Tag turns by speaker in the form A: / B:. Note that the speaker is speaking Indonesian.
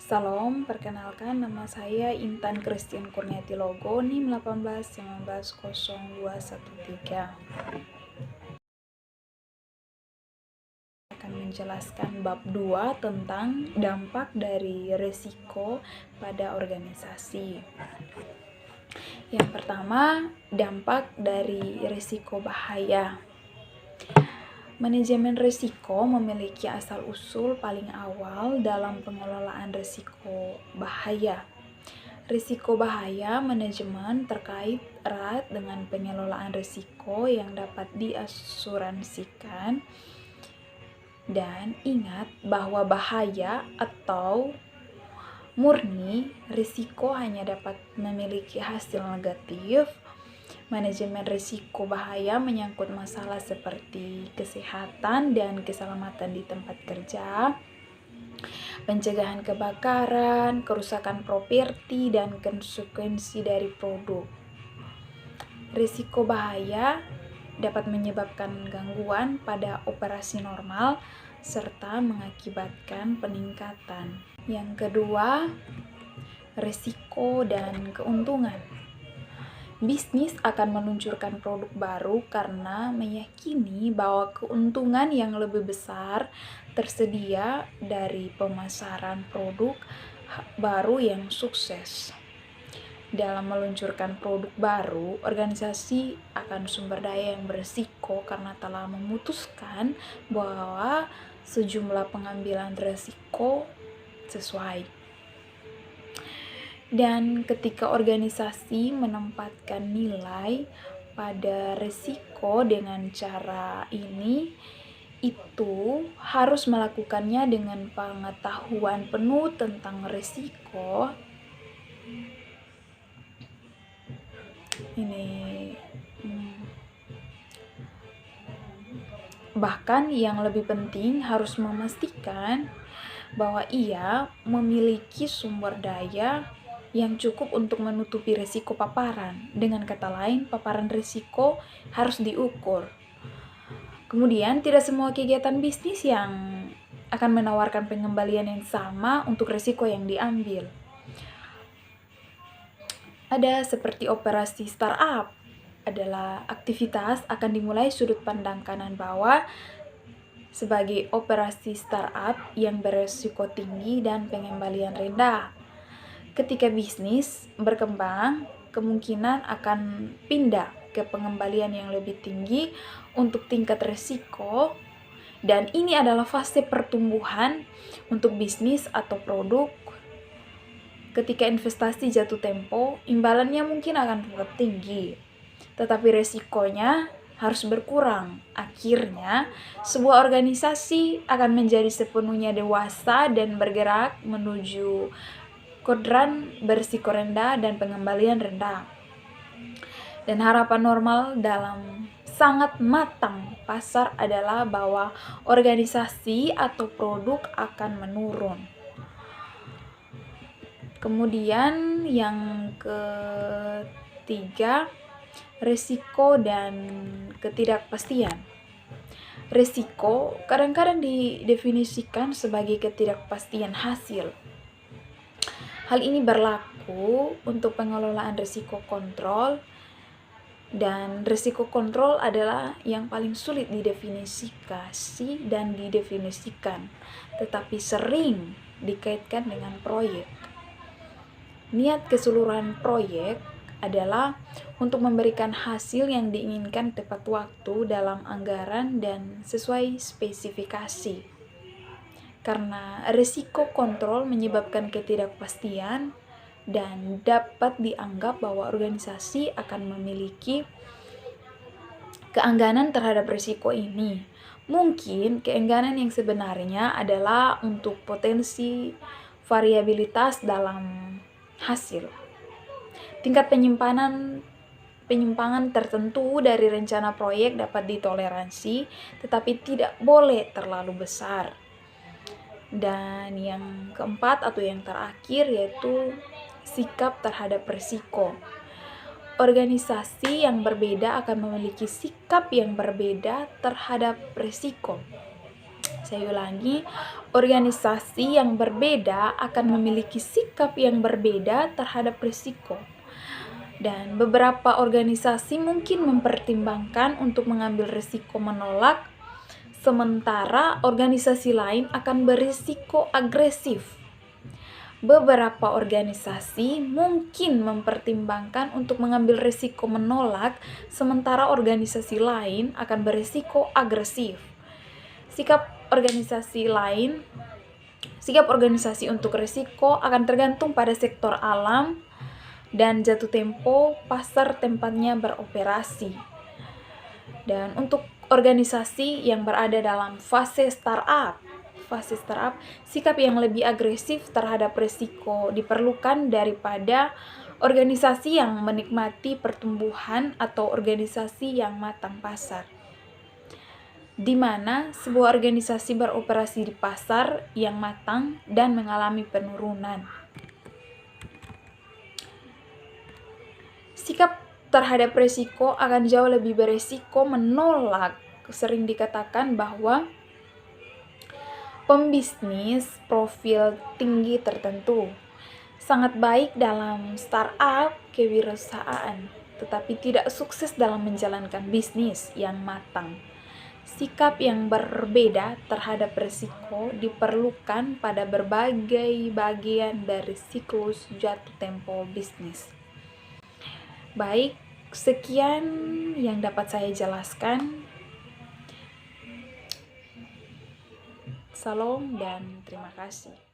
A: Salam, perkenalkan nama saya Intan Christian Kurniati Logo, NIM 18190213. Akan menjelaskan bab 2 tentang dampak dari risiko pada organisasi. Yang pertama, dampak dari risiko bahaya. Manajemen risiko memiliki asal-usul paling awal dalam pengelolaan risiko bahaya. Risiko bahaya manajemen terkait erat dengan pengelolaan risiko yang dapat diasuransikan. Dan ingat bahwa bahaya atau murni risiko hanya dapat memiliki hasil negatif. Manajemen risiko bahaya menyangkut masalah seperti kesehatan dan keselamatan di tempat kerja, pencegahan kebakaran, kerusakan properti, dan konsekuensi dari produk. Risiko bahaya dapat menyebabkan gangguan pada operasi normal serta mengakibatkan peningkatan. Yang kedua, risiko dan keuntungan. Bisnis akan meluncurkan produk baru karena meyakini bahwa keuntungan yang lebih besar tersedia dari pemasaran produk baru yang sukses. Dalam meluncurkan produk baru, organisasi akan sumber daya yang berisiko karena telah memutuskan bahwa sejumlah pengambilan risiko sesuai. Dan ketika organisasi menempatkan nilai pada risiko dengan cara ini, itu harus melakukannya dengan pengetahuan penuh tentang risiko. Bahkan yang lebih penting harus memastikan bahwa ia memiliki sumber daya yang cukup untuk menutupi risiko paparan. Dengan kata lain, paparan risiko harus diukur. Kemudian, tidak semua kegiatan bisnis yang akan menawarkan pengembalian yang sama untuk risiko yang diambil. Ada seperti operasi startup, adalah aktivitas akan dimulai sudut pandang kanan bawah sebagai operasi startup yang beresiko tinggi dan pengembalian rendah. Ketika bisnis berkembang, kemungkinan akan pindah ke pengembalian yang lebih tinggi untuk tingkat risiko, dan ini adalah fase pertumbuhan untuk bisnis atau produk. Ketika investasi jatuh tempo, imbalannya mungkin akan tetap tinggi, tetapi risikonya harus berkurang. Akhirnya, sebuah organisasi akan menjadi sepenuhnya dewasa dan bergerak menuju kodran berisiko rendah dan pengembalian rendah. Dan harapan normal dalam sangat matang pasar adalah bahwa organisasi atau produk akan menurun. Kemudian yang ketiga, risiko dan ketidakpastian. Risiko kadang-kadang didefinisikan sebagai ketidakpastian hasil. Hal ini berlaku untuk pengelolaan risiko kontrol, dan risiko kontrol adalah yang paling sulit didefinisikan, tetapi sering dikaitkan dengan proyek. Niat keseluruhan proyek adalah untuk memberikan hasil yang diinginkan tepat waktu dalam anggaran dan sesuai spesifikasi. Karena risiko kontrol menyebabkan ketidakpastian dan dapat dianggap bahwa organisasi akan memiliki keengganan terhadap risiko ini. Mungkin keengganan yang sebenarnya adalah untuk potensi variabilitas dalam hasil. Tingkat penyimpangan tertentu dari rencana proyek dapat ditoleransi, tetapi tidak boleh terlalu besar. Dan yang keempat atau yang terakhir yaitu sikap terhadap risiko. Organisasi yang berbeda akan memiliki sikap yang berbeda terhadap risiko. Saya ulangi, organisasi yang berbeda akan memiliki sikap yang berbeda terhadap risiko. Dan beberapa organisasi mungkin mempertimbangkan untuk mengambil risiko menolak, sementara organisasi lain akan berisiko agresif. Beberapa organisasi mungkin mempertimbangkan untuk mengambil risiko menolak, sementara organisasi lain akan berisiko agresif. Sikap organisasi untuk risiko akan tergantung pada sektor alam dan jatuh tempo pasar tempatnya beroperasi. Dan untuk organisasi yang berada dalam fase startup, sikap yang lebih agresif terhadap risiko diperlukan daripada organisasi yang menikmati pertumbuhan atau organisasi yang matang pasar, di mana sebuah organisasi beroperasi di pasar yang matang dan mengalami penurunan. Sikap terhadap risiko akan jauh lebih beresiko menolak. Sering dikatakan bahwa pembisnis profil tinggi tertentu sangat baik dalam startup kewirausahaan, tetapi tidak sukses dalam menjalankan bisnis yang matang. Sikap yang berbeda terhadap risiko diperlukan pada berbagai bagian dari siklus jatuh tempo bisnis. Baik, sekian yang dapat saya jelaskan. Salam dan terima kasih.